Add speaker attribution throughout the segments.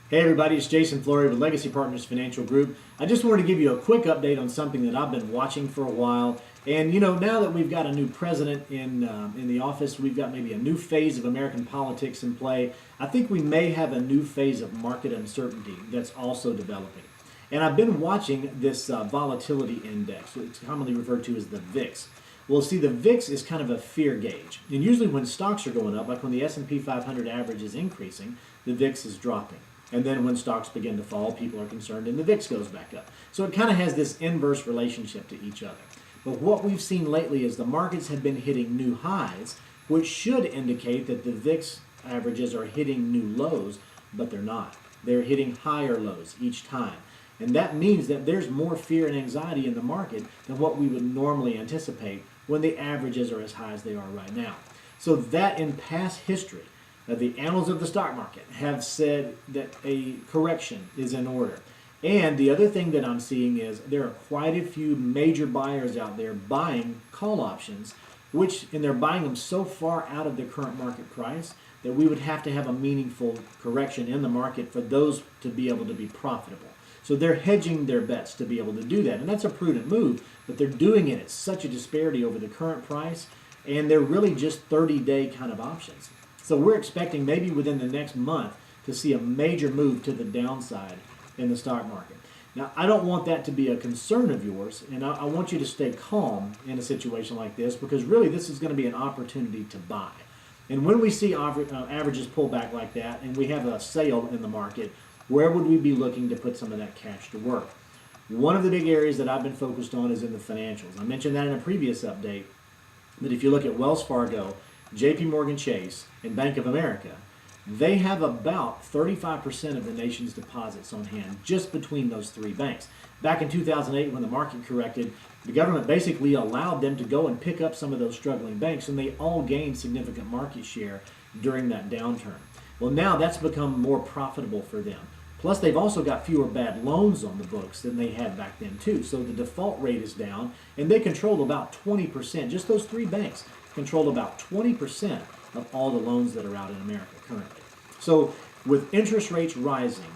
Speaker 1: Hey everybody, it's Jason Flurry with Legacy Partners Financial Group. I just wanted to give you a quick update on something that I've been watching for a while. And now that we've got a new president in the office, we've got maybe a new phase of American politics in play. I think we may have a new phase of market uncertainty that's also developing. And I've been watching this volatility index. It's commonly referred to as the VIX. Well, see, the VIX is kind of a fear gauge. And usually when stocks are going up, like when the S&P 500 average is increasing, the VIX is dropping. And then when stocks begin to fall, people are concerned and the VIX goes back up. So it kind of has this inverse relationship to each other. But what we've seen lately is the markets have been hitting new highs, which should indicate that the VIX averages are hitting new lows, but they're not. They're hitting higher lows each time. And that means that there's more fear and anxiety in the market than what we would normally anticipate when the averages are as high as they are right now. So that in past history, the annals of the stock market have said that a correction is in order. And the other thing that I'm seeing is there are quite a few major buyers out there buying call options, and they're buying them so far out of their current market price that we would have to have a meaningful correction in the market for those to be able to be profitable. So they're hedging their bets to be able to do that. And that's a prudent move, but they're doing it at such a disparity over the current price, and they're really just 30-day kind of options. So we're expecting maybe within the next month to see a major move to the downside in the stock market. Now, I don't want that to be a concern of yours, and I want you to stay calm in a situation like this because really this is going to be an opportunity to buy. And when we see averages pull back like that and we have a sale in the market, where would we be looking to put some of that cash to work? One of the big areas that I've been focused on is in the financials. I mentioned that in a previous update, but if you look at Wells Fargo, JP Morgan Chase, and Bank of America, they have about 35% of the nation's deposits on hand just between those three banks. Back in 2008 when the market corrected, the government basically allowed them to go and pick up some of those struggling banks, and they all gained significant market share during that downturn. Well, now that's become more profitable for them. Plus, they've also got fewer bad loans on the books than they had back then, too. So the default rate is down, and they control about 20%. Just those three banks control about 20% of all the loans that are out in America currently. So with interest rates rising,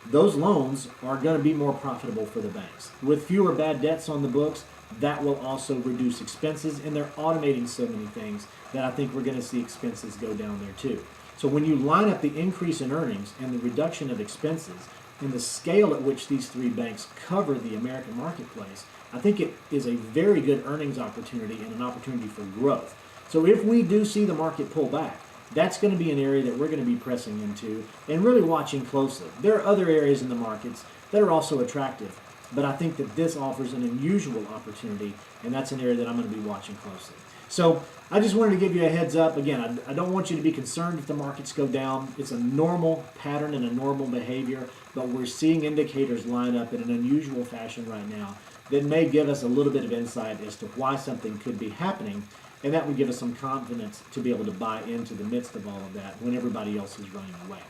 Speaker 1: those loans are going to be more profitable for the banks. With fewer bad debts on the books, that will also reduce expenses, and they're automating so many things that I think we're going to see expenses go down there, too. So when you line up the increase in earnings and the reduction of expenses and the scale at which these three banks cover the American marketplace, I think it is a very good earnings opportunity and an opportunity for growth. So if we do see the market pull back, that's going to be an area that we're going to be pressing into and really watching closely. There are other areas in the markets that are also attractive, but I think that this offers an unusual opportunity, and that's an area that I'm going to be watching closely. So I just wanted to give you a heads up. Again, I don't want you to be concerned if the markets go down. It's a normal pattern and a normal behavior, but we're seeing indicators line up in an unusual fashion right now that may give us a little bit of insight as to why something could be happening, and that would give us some confidence to be able to buy into the midst of all of that when everybody else is running away.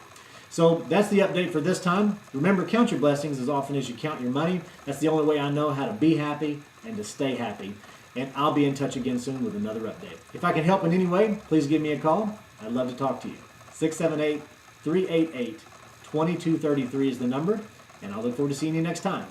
Speaker 1: So that's the update for this time. Remember, count your blessings as often as you count your money. That's the only way I know how to be happy and to stay happy. And I'll be in touch again soon with another update. If I can help in any way, please give me a call. I'd love to talk to you. 678-388-2233 is the number, and I'll look forward to seeing you next time.